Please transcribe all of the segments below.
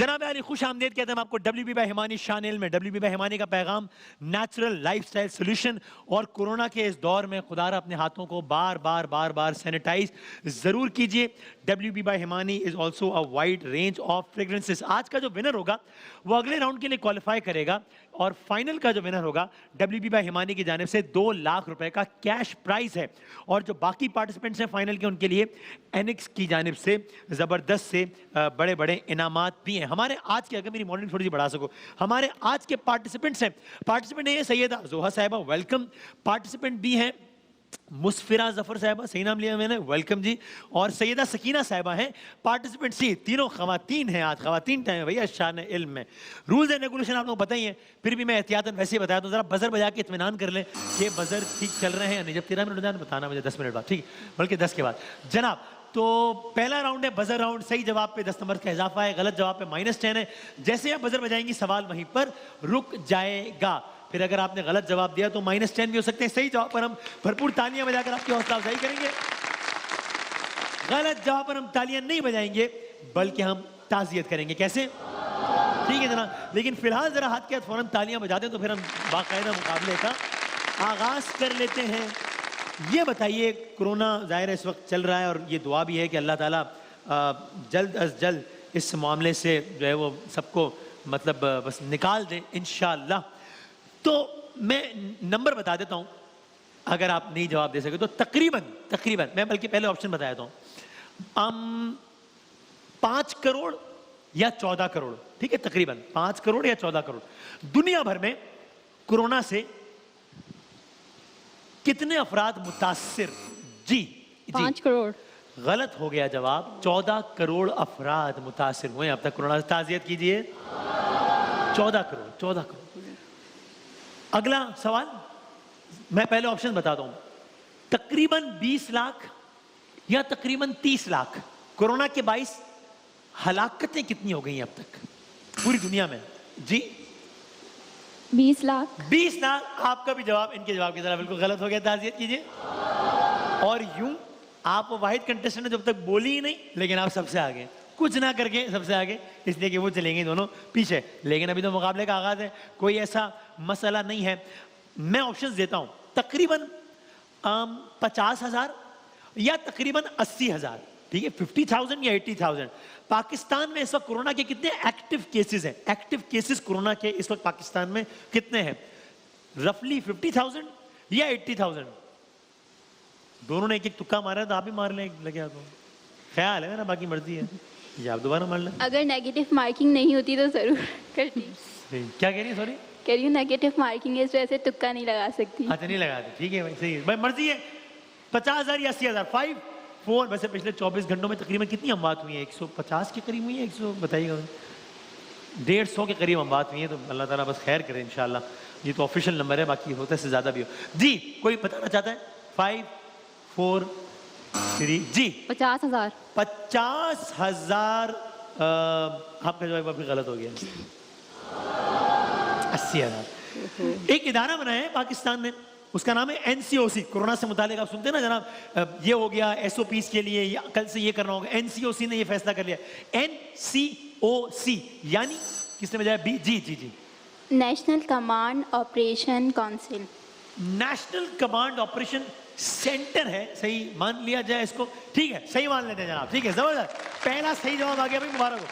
जनाब अली खुश आमदेद कहते हैं आपको WB बाय हिमानी शानिल में। WB बाय हिमानी का पैगाम नेचुरल लाइफस्टाइल सॉल्यूशन और कोरोना के इस दौर में खुदारा अपने हाथों को बार बार सैनिटाइज जरूर कीजिए। WB by Himani is also a wide range of fragrances. आज का जो विनर होगा वो अगले राउंड के लिए क्वालिफाई करेगा और फाइनल का जो विनर होगा WB बाय हिमानी की जानिब से 2 लाख रुपए का कैश प्राइज है। और जो बाकी पार्टिसिपेंट्स हैं फाइनल के, उनके लिए एनिक्स की जानिब से जबरदस्त से बड़े बड़े इनामात भी हैं। हमारे आज के, अगर मेरी मॉर्निंग थोड़ी सी बढ़ा सको, हमारे आज के पार्टिसिपेंट्स हैं, पार्टिसिपेंट है सैयदा जोहा साहिबा, वेलकम। पार्टिसिपेंट भी हैं मुस्फिरा जफर साहिबा, सही नाम लिया मैंने, वेलकम जी। और सैयदा सकीना साहिबा हैं पार्टिसिपेंट सी। तीनों खवातीन हैं, आज खवातीन टाइम है भैया शान इल्म में। रूल्स एंड रेगुलेशन आप लोग बताइए, फिर भी मैं एहतियातन वैसे ही बताया दूं, जरा बजर बजा के इत्मीनान कर लें कि बजर ठीक चल रहे हैं या नहीं। जब 13 मिनट हो जाए बताना मुझे 10 मिनट बाद, ठीक है, बल्कि 10 के बाद जनाब। तो पहला राउंड है बजर राउंड, सही जवाब पे 10 नंबर का इजाफा है, गलत जवाब पे -10 है। जैसे आप बजर बजाएंगी सवाल वहीं पर रुक जाएगा। फिर अगर आपने गलत जवाब दिया तो -10 भी हो सकते हैं। सही जवाब पर हम भरपूर तालियां बजाकर आपकी हौसला अफजाई करेंगे। गलत जवाब पर हम तालियां नहीं बजाएंगे बल्कि हम ताज़ियत करेंगे। कैसे? ठीक है जनाब, लेकिन फिलहाल जरा हाथ के हाथ फौरन तालियां बजा दें तो फिर हम बाकायदा मुकाबले का आगाज कर लेते हैं। ये बताइए, कोरोना ज़ाहिर है इस वक्त चल रहा है और ये दुआ भी है कि अल्लाह ताला जल्द अज जल्द इस मामले से जो है वो सबको मतलब बस निकाल दे इंशाअल्लाह। तो मैं नंबर बता देता हूं, अगर आप नहीं जवाब दे सके तो तकरीबन मैं बल्कि पहले ऑप्शन बताया था 5 करोड़ या 14 करोड़, ठीक है, तकरीबन 5 करोड़ या 14 करोड़। दुनिया भर में कोरोना से कितने अफराद मुतासिर? जी 5 करोड़। गलत हो गया जवाब, 14 करोड़ अफराद मुतासिर हुए अब तक कोरोना से। ताज़ियत कीजिए, 14 करोड़। अगला सवाल मैं पहले ऑप्शन बताता हूं, तकरीबन 20 लाख या तकरीबन 30 लाख कोरोना के 22 हलाकतें कितनी हो गई हैं अब तक पूरी दुनिया में? जी 20 लाख। 20 लाख। आपका भी जवाब इनके जवाब की तरह बिल्कुल गलत हो गया, ताज़ियत कीजिए। और यूं आप वो वाहिद कंटेस्टेंट जब तक बोली ही नहीं, लेकिन आप सबसे आगे, कुछ ना करके सबसे आगे, इसलिए कि वो चलेंगे दोनों पीछे। लेकिन अभी तो मुकाबले का आगाज है, कोई ऐसा मसला नहीं है। मैं ऑप्शंस देता हूं, तकरीबन 50,000 या तकरीबन 80,000, ठीक है, 50,000 या 80,000। पाकिस्तान में इस वक्त कोरोना के कितने एक्टिव केसेस हैं? एक्टिव केसेस कोरोना के इस वक्त पाकिस्तान में कितने हैं? रफली 50,000 या 80,000? दोनों ने एक तुक्का मारा है, तो आप भी मार लें लगे आपको, ख्याल है ना, बाकी मर्जी है, या आप दोबारा मार लें। अगर नेगेटिव मार्किंग नहीं होती तो जरूर करती। क्या कह रही है? सॉरी, कह रही हूँ नेगेटिव मार्किंग है, इस वजह से तुक्का नहीं लगा सकती। अच्छा नहीं लगा दी, ठीक है भाई, सही है भाई, मर्जी है। 50,000 या 80,000? 5 4। वैसे पिछले 24 घंटों में तकरीबन कितनी अमवात हुई है? 150 के करीब हुई है, 100 बताइएगा, 150 के करीब अमवात हुई है। तो अल्लाह ताला बस खैर करे इंशाल्लाह। ये तो ऑफिशियल नंबर है, बाकी होता है इससे ज्यादा भी हो। जी कोई बताना चाहता है? 5 4 3 जी 50,000। 50,000 आपका जवाब अभी गलत हो गया। 80,000। एक इदारा बना है पाकिस्तान में, उसका नाम है NCOC। कोरोना से मुतालिक आप सुनते हैं ना जनाब, ये हो गया SOPs के लिए, या कल से ये करना होगा। NCOC ने ये फैसला कर लिया। NCOC यानी किसने बजाया? बी जी national command operation council. National command operation centre है, सही मान लिया जाए इसको, ठीक है, सही मान लेते हैं जनाब, ठीक है, जबरदस्त, पहला सही जवाब आ गया भाई, मुबारक हो।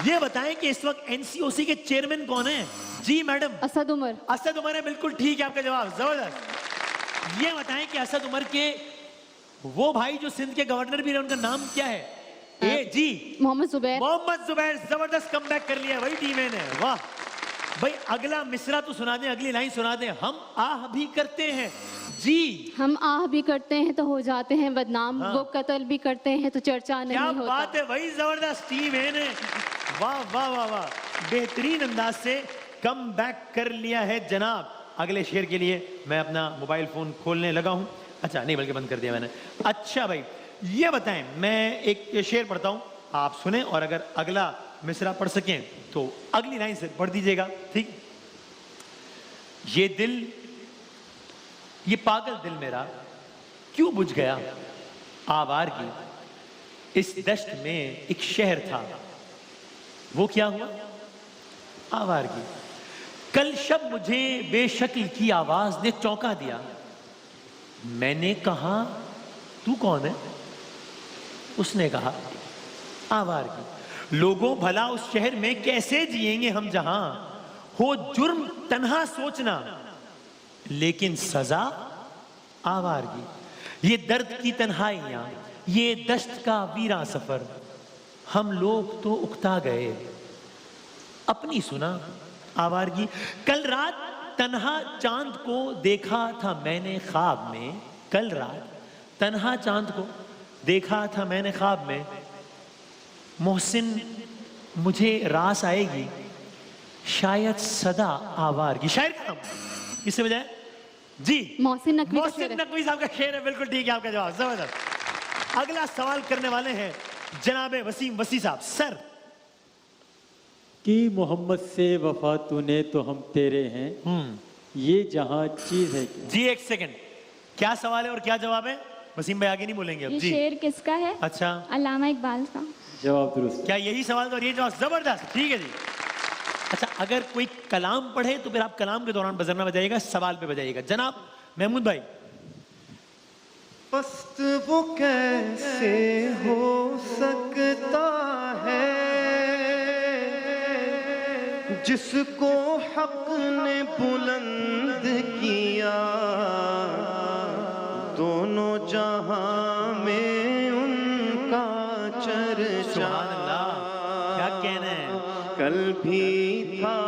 ये बताएं कि इस वक्त NCOC के चेयरमैन कौन है? जी मैडम, असद उमर। असद उमर है, बिल्कुल ठीक है आपका जवाब, जबरदस्त। ये बताएं कि असद उमर के वो भाई जो सिंध के गवर्नर भी रहे, उनका नाम क्या है? जी मोहम्मद जुबैर। जबरदस्त कमबैक कर लिया भाई टीम ने, वाह भाई। अगला मिसरा तो सुना दें, अगली लाइन सुना दें। हम आह भी करते हैं, जी हम आह भी करते हैं तो हो जाते हैं बदनाम, हाँ। वो कत्ल भी करते हैं तो चर्चा नहीं होता। क्या बात है भाई, जबरदस्त टीम है, वाह वाह वाह वाह, बेहतरीन अंदाज से कम बैक कर लिया है जनाब। अगले शेर के लिए मैं अपना मोबाइल फोन खोलने लगा हूं। अच्छा नहीं, बल्कि बंद कर दिया मैंने। अच्छा भाई ये बताएं, मैं एक शेर पढ़ता हूं, आप सुने और अगर अगला मिसरा पढ़ सकें तो अगली लाइन से पढ़ दीजिएगा, ठीक? ये दिल, ये पागल दिल मेरा क्यों बुझ गया आवार की, इस दश्त में एक शहर था वो क्या हुआ? आवारगी। कल शब मुझे बेशक्ल की आवाज ने चौंका दिया। मैंने कहा तू कौन है? उसने कहा आवारगी। लोगों भला उस शहर में कैसे जिएंगे हम जहां हो जुर्म तन्हा सोचना, लेकिन सजा आवारगी। ये दर्द की तन्हाइयां, ये दश्त का वीरा सफर, हम लोग तो उकता गए। अपनी सुना आवारगी। कल रात तन्हा चांद को देखा था मैंने ख्वाब में। कल रात तन्हा चांद को देखा था मैंने ख्वाब में। मोहसिन मुझे रास आएगी शायद सदा आवारगी। शायर का नाम इससे बजाय जी मोहसिन नकवी का शेर मोहसिन है। नकवी साहब का शेर है। बिल्कुल ठीक है आपका जवाब, जबरदस्त। अगला सवाल करने वाले हैं जनाबे वसीम वसी साहब। सर कि मोहम्मद से वफा तूने तो हम तेरे हैं, ये जहां चीज है क्या? जी एक सेकंड, क्या सवाल है और क्या जवाब है? वसीम भाई आगे नहीं बोलेंगे अब ये जी। शेर किसका है? अच्छा, अल्लामा इकबाल का। जवाब दुरुस्त। क्या यही सवाल था और ये जवाब? जबरदस्त, ठीक है जी। अच्छा, अगर कोई कलाम पढ़े तो फिर आप कलाम के दौरान बजर में बजाइएगा, सवाल पे बजाइएगा। जनाब महमूद भाई। पस्त वो कैसे हो सकता है जिसको हक ने बुलंद किया, दोनों जहां में उनका चर्चा। सुभान अल्लाह, क्या कहना है? कल भी था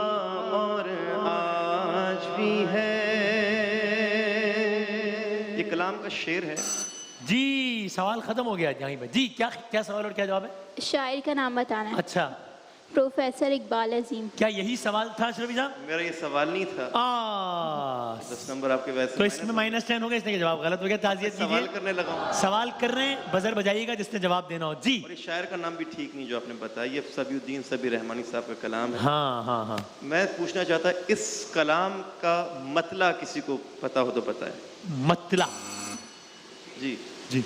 और आज भी है। ये कलाम का शेर है जी। सवाल खत्म हो गया यहीं पे जी। क्या क्या सवाल और क्या जवाब है? शायर का नाम बताना है। अच्छा, प्रोफेसर इकबाल अजीम। क्या यही सवाल था अशरफी साहब? मेरा। ये सवाल नहीं था। 10 नंबर आपके वैसे तो इसमें -10 हो गया, इसने जवाब गलत हो गया। ताज़ियत सवाल कीजिए। करने लगा हूं। सवाल कर रहे हैं, बजर बजाइएगा जिसने जवाब देना हो जी। और ये शायर का नाम भी ठीक नहीं जो आपने बताया। ये सबीउद्दीन सबी रहमानी साहब का कलाम है। हाँ हाँ हाँ। मैं पूछना चाहता, इस कलाम का मतला किसी को पता हो तो बताए। मतला जी जी।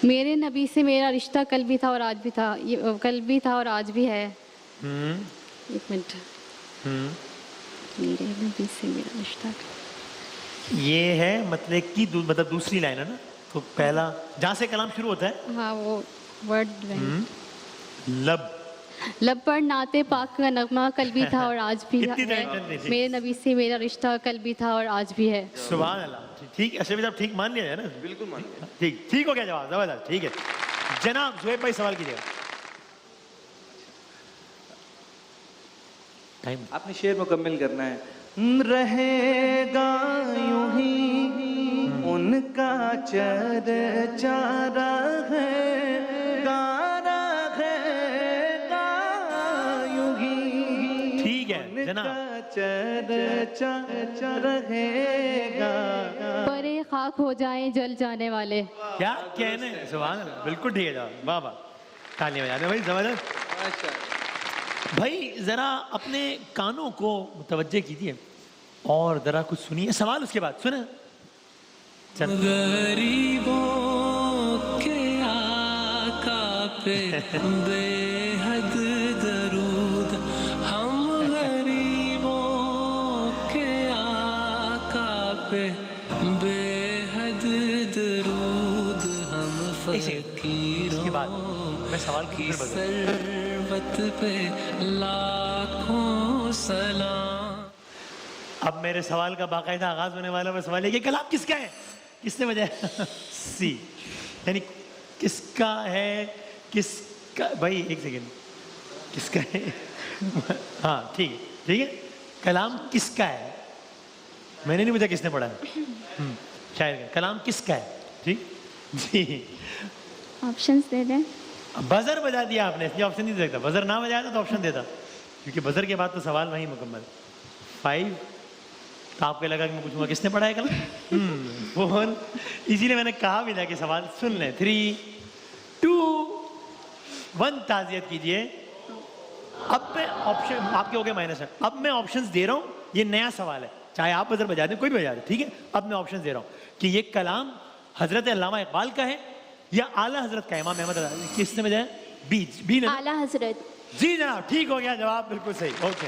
मेरे नबी से मेरा रिश्ता कल भी था और आज भी था। ये कल भी था और आज भी है। एक मिनट। मेरे नबी से मेरा रिश्ता। ये है मतलब की मतलब दूसरी लाइन है ना। तो पहला जहाँ से कलाम शुरू होता है, हाँ वो वर्ड लब। लब पर नाते पाक का नगमा कल भी था और आज भी इतनी है। टेंशन नहीं थी। मेरे नबी से मेरा रिश्ता कल भी था और आज भी है। सुभान अल्लाह। ठीक, अशरफी साहब ठीक मान लिया है ना? बिल्कुल मान गया। ठीक ठीक हो गया जवाब, जबरदस्त, ठीक है। जनाब जुहैब भाई सवाल कीजिएगा। टाइम आपने शेर मुकम्मल करना है। रहेगा यूं ही उनका चर्चा रहेगा यूं ही। ठीक है जनाब। चर्चा रहेगा। परे खाक हो जाएं जल जाने वाले। क्या कहने? सुभान अल्लाह, बिल्कुल ठीक है जवाब। वाह वाह, तालियां बजा दो भाई, जबरदस्त। भाई जरा अपने कानों को मुतवज्जे कीजिए और जरा कुछ सुनिए सवाल, उसके बाद सुने। गरीबों के आका पे बेहद दरूद, हम गरीबों के आका पे बेहद दरूद, हम फकीरों उसके बाद मैं सवाल की फिर बता। सरबत पे लाखों सलाम। अब मेरे सवाल का बाकायदा आगाज होने वाला है। सवाल है कि कलाम किसका है? किसने बजाया? सी, यानी किसका है? किसका? भाई एक सेकेंड, किसका है? हाँ ठीक है, ठीक है। कलाम किसका है? मैंने नहीं पूछा किसने पढ़ा है। शायर का कलाम किसका है? ठीक जी। ऑप्शंस दे दें। बजर बजा दिया आपने, इसलिए ऑप्शन नहीं दे सकता। बजर ना बजाया तो ऑप्शन देता, क्योंकि बजर के बाद तो सवाल वहीं मुकम्मल। 5 तो आपको लगा कि मैं पूछूंगा किसने पढ़ा है कल? 4, इसीलिए मैंने कहा भी था कि सवाल सुन लें। 3, 2, 1 ताज़ियत कीजिए। अब मैं ऑप्शन आपके हो गए -1। अब मैं ऑप्शंस दे रहा हूं, ये नया सवाल है, चाहे आप बजर बजा दें, कोई भी बजा दे, ठीक है। अब मैं ऑप्शन दे रहा हूं कि ये कलाम हजरत अल्लामा इकबाल का है या आला हजरत का, इमाम अहमद किसने बजाया? बी ने? आला हजरत। जी जनाब, ठीक हो गया जवाब, बिल्कुल सही। ओके,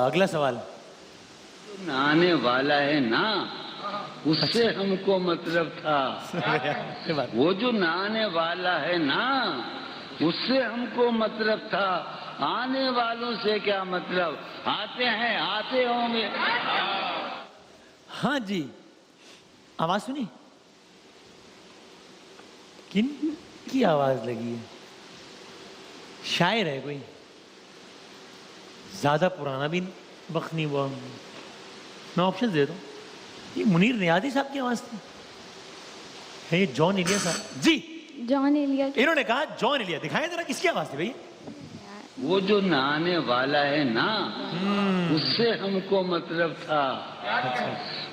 अगला सवाल। नहाने वाला है ना, उससे हमको मतलब था। ये बात। वो जो नहाने वाला है ना, उससे हमको मतलब था। आने वालों से क्या मतलब, आते हैं आते होंगे। हाँ जी, आवाज सुनी? किन की आवाज लगी है? शायर है कोई? ज्यादा पुराना भी वक्त नहीं हुआ। मैं ऑप्शन दे दूं, ये मुनीर नियाज़ी साहब की आवाज थी? है ये जॉन एलिया साहब? जी, जॉन एलिया की। इन्होंने कहा जॉन एलिया। दिखाएं जरा किसकी आवाज थी भैया? वो जो नहाने वाला है ना, उससे हमको मतलब था।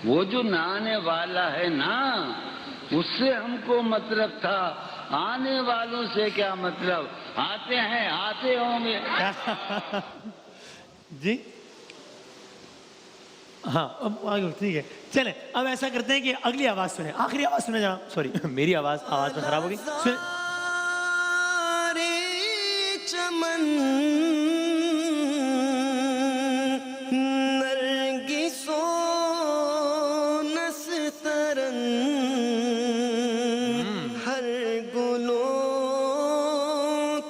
वो जो नहाने वाला है ना, उससे हमको मतलब था। आने वालों से क्या मतलब, आते हैं आते होंगे। जी हाँ, अब आगे ठीक है। चलें, अब ऐसा करते हैं कि अगली आवाज सुने, आखिरी आवाज सुने जरा। सॉरी, मेरी आवाज तो खराब हो गई। सुने। चमन नरगिसो नस्तरन हर गुलों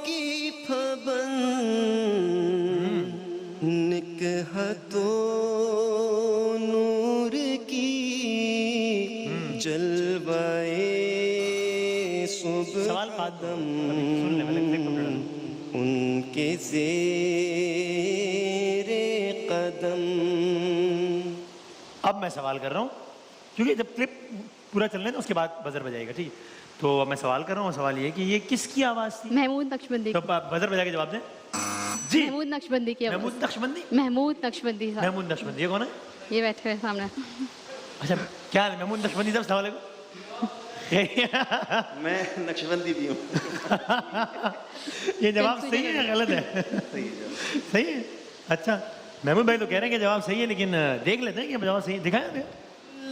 की फबन निकहतो नूर की जलवाए सुबह सवाल बाद में, अभी सुन ले, पहले click कर लो। उनके ज़ेरे कदम। अब मैं सवाल कर रहा हूँ, क्योंकि जब क्लिप पूरा चलने ना उसके बाद बजर बजाएगा, ठीक है? तो अब मैं सवाल कर रहा हूँ, सवाल ये कि ये किसकी आवाज थी? महमूद नक्शबंदी तो की। बजर बजा के जवाब दें। जी, महमूद नक्शबंदी की आवाज़। महमूद नक्शबंदी। महमूद नक्शबंदी साहब, महमूद नक्शबंदी, ये कौन है? ये बैठे हुए सामने। अच्छा, क्या है महमूद नक्शबंदी साहब? सवाल है मैं नक्शबंदी भी हूँ। ये जवाब सही है या गलत है? सही है जवाब। सही है। अच्छा, महमूद भाई तो कह रहे हैं कि जवाब सही है, लेकिन देख लेते हैं कि जवाब सही है। दिखाया हमें?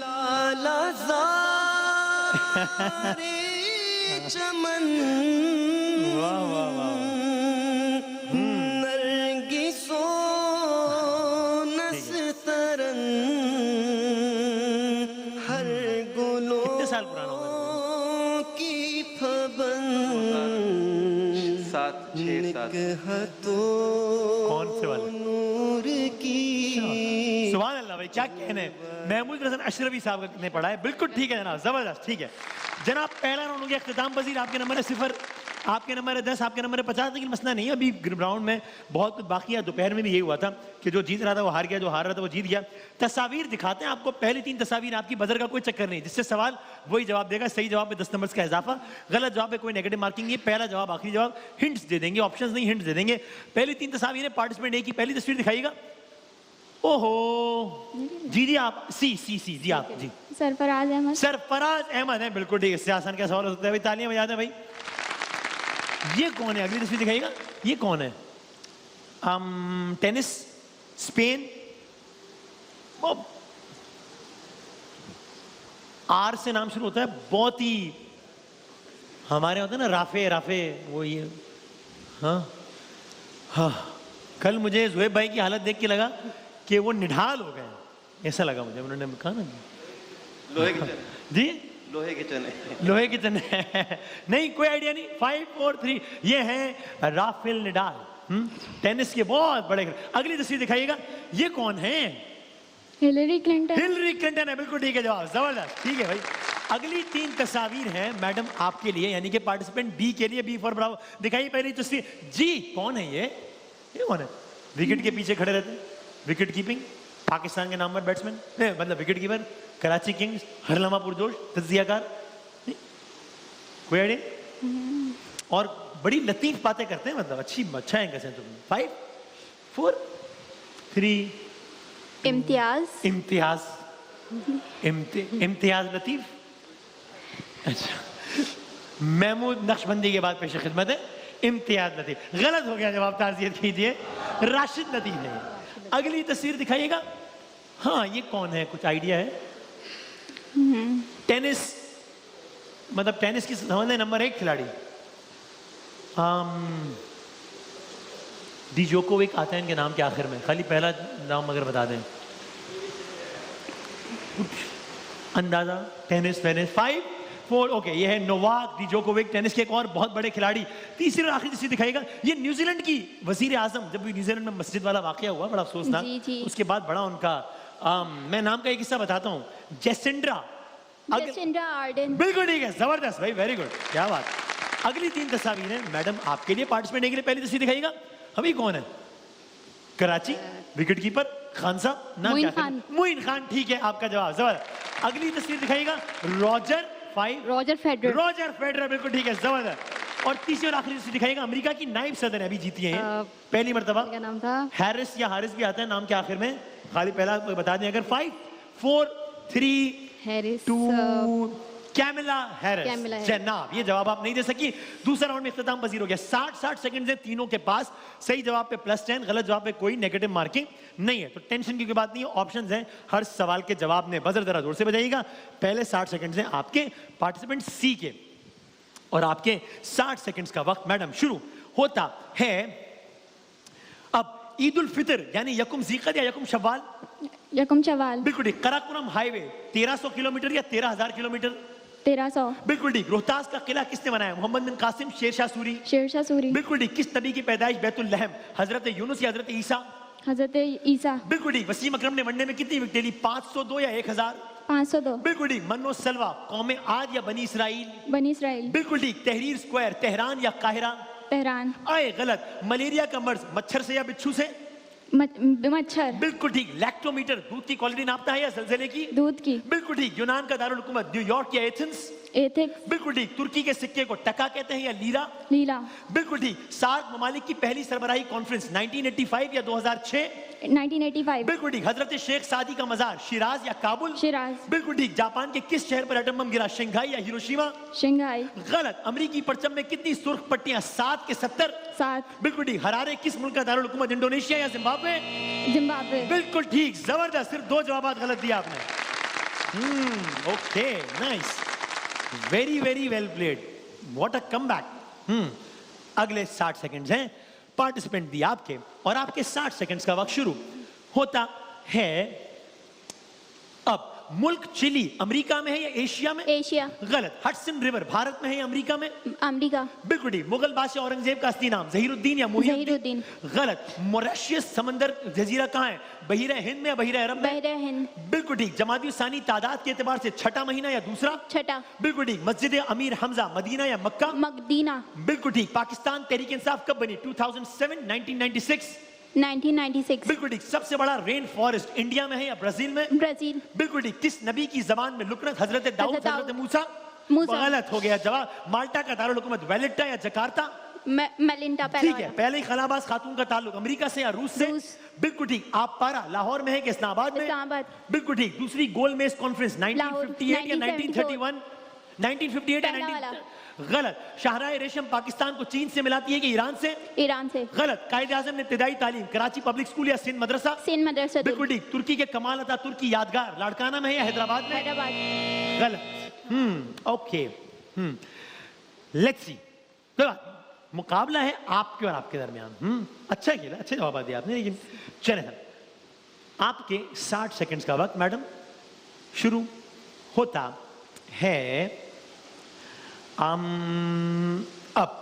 लाला ज़ारे चमन वाह वाह वाह। नरगिसो नस्तरन हर गुलों कितने साल पुराना होगा? की फबन 7, 6, 7। निकहतो कौन से वाले? नूर की सुभान अल्लाह भाई, क्या कहने। महमूद हसन अशरफी साहब ने पढ़ा है, बिल्कुल ठीक है जनाब, जबरदस्त, ठीक है जनाब। पहला राउंड हो गया इख्तिताम पजीर। आपके नंबर है 0, आपके नंबर है 10, आपके नंबर है 50। लेकिन मसला नहीं है, अभी राउंड में बहुत कुछ बाकी है। दोपहर में भी यही हुआ था कि जो जीत रहा था वो हार गया, जो हार रहा था वो जीत गया। तस्वीर दिखाते हैं आपको, पहली 3 तस्वीर आपकी, बजर का कोई चक्कर नहीं, जिससे सवाल वही जवाब देगा। सही जवाब पे 10 नंबर का इजाफा, गलत जवाब पे कोई नेगेटिव मार्किंग नहीं। पहला जवाब आखिरी जवाब, हिंट्स दे देंगे, ऑप्शंस नहीं, हिंट्स दे देंगे। पहली 3 तस्वीरें पार्टिसिपेंट ए की पहली तस्वीर दिखाइएगा। ओहो जी जी, आप सी सी सी जी, आप जी। सरफराज अहमद। सरफराज अहमद है, बिल्कुल ठीक है। इससे आसान क्या सवाल हो सकता है भाई? तालियां बजा दें भाई। ये कौन है? अगली तस्वीर दिखाइएगा। ये कौन है? टेनिस, स्पेन, आर से नाम शुरू होता है, बहुत ही हमारे होता है ना, राफे राफे, वो ये। हाँ हाँ, कल मुझे जुएब भाई की हालत देख के लगा कि वो निढाल हो गए, ऐसा लगा मुझे। उन्होंने कहा ना लोहे के चने। जी, लोहे के चने। लोहे के चने नहीं, कोई आइडिया नहीं। 5, 4, 3, ये हैं राफेल निडाल, टेनिस के बहुत बड़े। अगली तस्वीर दिखाइएगा। ये कौन है? Hillary Clinton. हिलरी क्लिंटन है, बिल्कुल ठीक है जवाब, जबरदस्त, ठीक है भाई। अगली 3 तस्वीर हैं मैडम आपके लिए, यानी कि पार्टिसिपेंट बी के लिए। B for bravo. दिखाइए पहली तस्वीर। जी, कौन है ये कौन है? विकेट के पीछे खड़े रहते हैं, विकेट कीपिंग, पाकिस्तान के नामवर बैट्समैन, मतलब विकेट कीपर, कराची किंग्स, हरलमा पुरजोश, तज्जियाकार। कोई आइडिया? और बड़ी लतीफ बातें करते हैं, मतलब अच्छा है कैसे। 5, 4, 3, इम्तियाज। इम्तियाज, इम्तियाज लतीफ। अच्छा, महमूद नक्शबंदी के बाद पेश खिदमत है इम्तियाज लतीफ। गलत हो गया जवाब, ताज़ियत कीजिए, राशिद लतीफ है। अगली तस्वीर दिखाइएगा। हाँ, ये कौन है? कुछ आइडिया है? टेनिस मतलब टेनिस की समझ नंबर 1 खिलाड़ी डी जोकोविक आता है इनके नाम के आखिर में, खाली पहला नाम अगर बता दें। अंदाजा टेनिस 5 4 ओके, ये है नोवाक डी जोकोविक, टेनिस के एक और बहुत बड़े खिलाड़ी। तीसरी और आखिरी जिसे दिखाएगा ये न्यूजीलैंड की वजीर आजम, जब भी न्यूजीलैंड में मस्जिद वाला वाकया हुआ बड़ा अफसोसनाक, उसके बाद बड़ा उनका मैं नाम का एक किस्सा बताता हूँ, जेसिंड्रा आर्डन। बिल्कुल ठीक है, जबरदस्त भाई, वेरी गुड, क्या बात। अगली 3 तस्वीरें मैडम आपके लिए पार्टिसिपेट के लिए। पहली तस्वीर दिखाएगा, अभी कौन है? कराची विकेट कीपर खान साहब, नाम क्या है? मोइन खान, ठीक है आपका जवाब, जबरदस्त। अगली तस्वीर दिखाएगा रॉजर फेडरर, बिल्कुल ठीक है, जबरदस्त। और तीसरी और आखिरी तस्वीर दिखाएगा अमेरिका की नायब सदर अभी जीती है पहली मर्तबा, क्या नाम था? हैरिस या हारिस भी आता है नाम के आखिर में, खाली पहला बता दें अगर। 5 4 3 हैरिस 2 कैमिला हैरिस, जनाब ये जवाब आप नहीं दे सकी। दूसरा राउंड में इख्तिताम पजीर हो गया। 60 सेकंड से तीनों के पास, सही जवाब पे +10, गलत जवाब पे कोई नेगेटिव मार्किंग नहीं है, तो टेंशन की कोई बात नहीं है। ऑप्शंस हैं हर सवाल के जवाब में, बजर जरा जोर से बजाइएगा। पहले 60 सेकंड से आपके पार्टिसिपेंट सी के, और आपके 60 सेकंड्स का वक्त मैडम शुरू होता है अब। ईद उल फितर यानी यकुम ज़ीक़त या यकुम शव्वाल? यकुम शव्वाल। बिल्कुल ठीक। कराकोरम हाईवे 1300 किलोमीटर या 13,000 किलोमीटर? 1300। बिल्कुल ठीक। रोहतास का किला किसने बनाया? मोहम्मद बिन कासिम, शेरशाह सूरी? बिल्कुल ठीक। किस नबी की पैदाइश बैतुल लहम, हजरत यूनुस या हजरत ईसा? हजरत ईसा। बिल्कुल ठीक। वसीम अकरम ने वनडे में कितनी विकेट ली? 502 या 1000? 502। बिल्कुल ठीक। मन्नो सलवा कौम आद या बनी इसराइल? बिल्कुल ठीक। तहरीर स्क्वायर तेहरान या काहिरा? तेहरान। आए गलत। मलेरिया का मर्ज मच्छर से या बिच्छू से? मच्छर। बिल्कुल ठीक। लैक्टोमीटर दूध की क्वालिटी नापता है या ज़लज़ले की? दूध की। बिल्कुल ठीक। यूनान का दारुल हुकूमत न्यूयॉर्क या एथेंस? बिल्कुल ठीक। तुर्की के सिक्के को टका कहते हैं या लीरा? बिल्कुल ठीक। सार्क ममालिक की पहली सरबराही कॉन्फ्रेंस 1985 या 2006? 1985। बिल्कुल ठीक। हजरत शेख सादी का मजार शिराज या काबुल? बिल्कुल ठीक। जापान के किस शहर पर एटम बम गिरा? शंघाई या हिरोशिमा? गलत। अमेरिकी परचम में कितनी सुर्ख पट्टियां? 7 के 70? 7। बिल्कुल ठीक। हरारे किस मुल्क का दारुल हुकूमत? इंडोनेशिया या जिम्बाब्वे? बिल्कुल ठीक, जबरदस्त। सिर्फ 2 जवाब गलत दिया आपने। Okay, nice, very very well played, what a comeback. अगले 60 सेकंड्स हैं, पार्टिसिपेंट दिए आपके, और आपके 60 सेकंड्स का वक्त शुरू होता है अब। मुल्क चिली अमेरिका में है या एशिया में? एशिया। गलत। हडसन रिवर भारत में है या अमेरिका में? अमेरिका। बिल्कुल ठीक। मुगल बादशाह औरंगजेब का असली नाम? ज़हीरुद्दीन या मुइनुद्दीन? गलत। मॉरिशस समंदर जजीरा कहाँ है? बहिरा हिंद में या बहिरा अरब में? बहिरा हिंद। बिल्कुल ठीक। जमादी सानी तादाद के एतबार से छठा महीना या दूसरा? छठा। बिल्कुल ठीक। मस्जिद अमीर हमजा मदीना या मक्का? मदीना। बिल्कुल ठीक। पाकिस्तान तहरीक इंसाफ कब बनी? 2007, 1996? 1996। बिल्कुल ठीक। सबसे बड़ा रेन फॉरेस्ट इंडिया में है या ब्राजील में? ब्राजील। बिल्कुल ठीक। किस नबी की जबान में लुकनत? हजरत दाऊद, हजरत मूसा? गलत हो गया जवाब। माल्टा का दारुल हुकूमत वेलेटा या जकार्ता? मेलिंटा। ठीक है। पहले ही खलाबाज खातून का ताल्लुक अमेरिका से या रूस से? बिल्कुल ठीक। आप पारा लाहौर में है कि इस्लामाबाद में? बिल्कुल ठीक। दूसरी गोल मेज कॉन्फ्रेंस 1958 या 1931? 1958 या 19 गलत। शाहराह रेशम पाकिस्तान को चीन से मिलाती है कि ईरान से? ईरान से। गलत। कायदे आज़म ने इब्तिदाई तालीम कराची पब्लिक स्कूल या सिंध मदरसा? सिंध मदरसा। बिल्कुल ठीक। तुर्की के कमाल अता तुर्की यादगार लाड़काना में है या हैदराबाद में? हैदराबाद। गलत। Okay, let's see. मुकाबला है आपके और आपके दरमियान। अच्छा खेला, अच्छे जवाब दिए आपने, लेकिन चले आपके 60 सेकंड्स का वक्त मैडम शुरू होता है अब।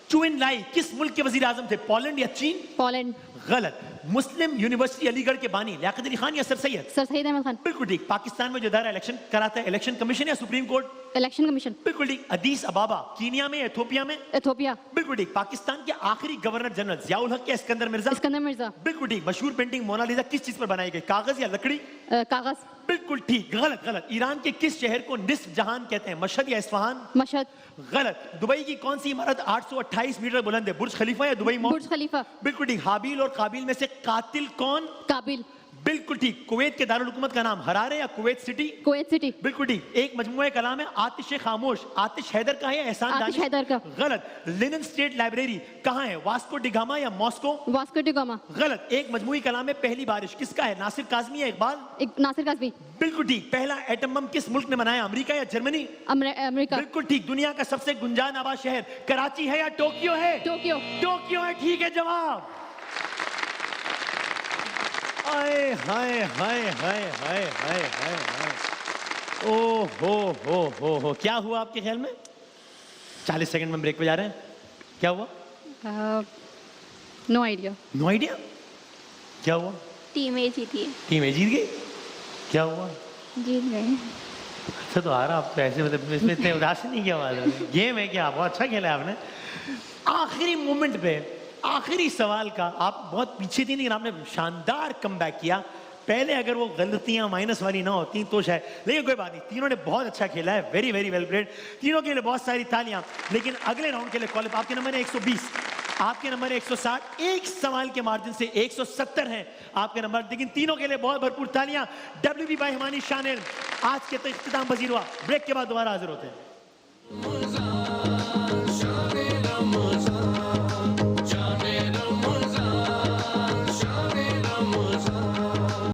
चुइन लाई किस मुल्क के वजीर आजम थे? पोलैंड या चीन? पोलैंड। गलत। मुस्लिम यूनिवर्सिटी अलीगढ़ के बानी लियाकत अली खान या सर सैयद? सर सैयद अहमद खान। बिल्कुल ठीक। पाकिस्तान में जो दायरा इलेक्शन कराता है इलेक्शन कमीशन या सुप्रीम कोर्ट? Election commission. बिल्कुल ठीक। अदीस अबाबा कीनिया में, इथियोपिया में? इथियोपिया। बिल्कुल ठीक। पाकिस्तान के आखिरी गवर्नर जनरल जियाउल हक या इस्कंदर मिर्जा? इस्कंदर मिर्जा। बिल्कुल ठीक। मशहूर पेंटिंग मोनालिसा किस चीज पर बनाई गई? कागज या लकड़ी? कागज। बिल्कुल ठीक। गलत। गलत। ईरान के किस शहर को निस्फ जहान कहते हैं? मशहद या इस्फहान? मशहद। गलत। दुबई की कौन सी इमारत 828 मीटर बुलंद है? बुर्ज खलीफा या दुबई मॉल? बुर्ज खलीफा। बिल्कुल ठीक। हाबिल और काबिल में से कातिल कौन? काबिल। बिल्कुल ठीक। कुवैत के दारुल हुकूमत का नाम हरारे या कुवैत सिटी? Kuwait city. बिल्कुल ठीक। एक मजमूआ कलाम है आतिश खामोश, आतिश हैदर का है या एहसान आतिश दानिश? हैदर का। गलत। लिनन स्टेट लाइब्रेरी कहाँ है? वास्को डिगामा या मॉस्को? Vasco D gamma. गलत। एक मजमूई कलाम है पहली बारिश, किसका है? नासिर काज़मी या इकबाल? नासिर काज़मी। बिल्कुल ठीक। पहला एटम बम किस मुल्क ने बनाया? अमेरिका या जर्मनी? अमेरिका। बिल्कुल ठीक। दुनिया का सबसे गुंजान आबाद शहर कराची है या टोक्यो है? टोक्यो। टोक्यो है। ठीक है जवाब। हाय हाय हाय हाय हाय हाय हाय हाय। ओ हो क्या हुआ आपके ख्याल में? 40 सेकंड में ब्रेक पे जा रहे हैं, क्या हुआ? No idea. No idea. क्या हुआ? टीम ए जीती है। टीम ए जीत गई। क्या हुआ? जीत गए। अच्छा तो आ रहा, आप तो ऐसे मतलब इसमें इतने उदास नहीं किया वाला गेम है क्या? बहुत अच्छा खेला आपने। आखिरी मोमेंट पे आखिरी सवाल का आप बहुत पीछे थी लेकिन आपने शानदार कमबैक किया। पहले अगर वो गलतियां माइनस वाली ना होती तो शायद, लेकिन कोई बात नहीं, तीनों ने बहुत अच्छा खेला है। Very very well played. तीनों के लिए बहुत सारी तालियां। लेकिन अगले राउंड के लिए क्वालिफाई, आपके नंबर है 120, आपके नंबर है 160, एक सवाल के मार्जिन से 170 हैं आपके नंबर। लेकिन तीनों के लिए बहुत भरपूर तालियां। WB बाय हिमानी शान इल्म आज के तो इख्तिताम पजीर हुआ। ब्रेक के बाद दोबारा हाजिर होते हैं।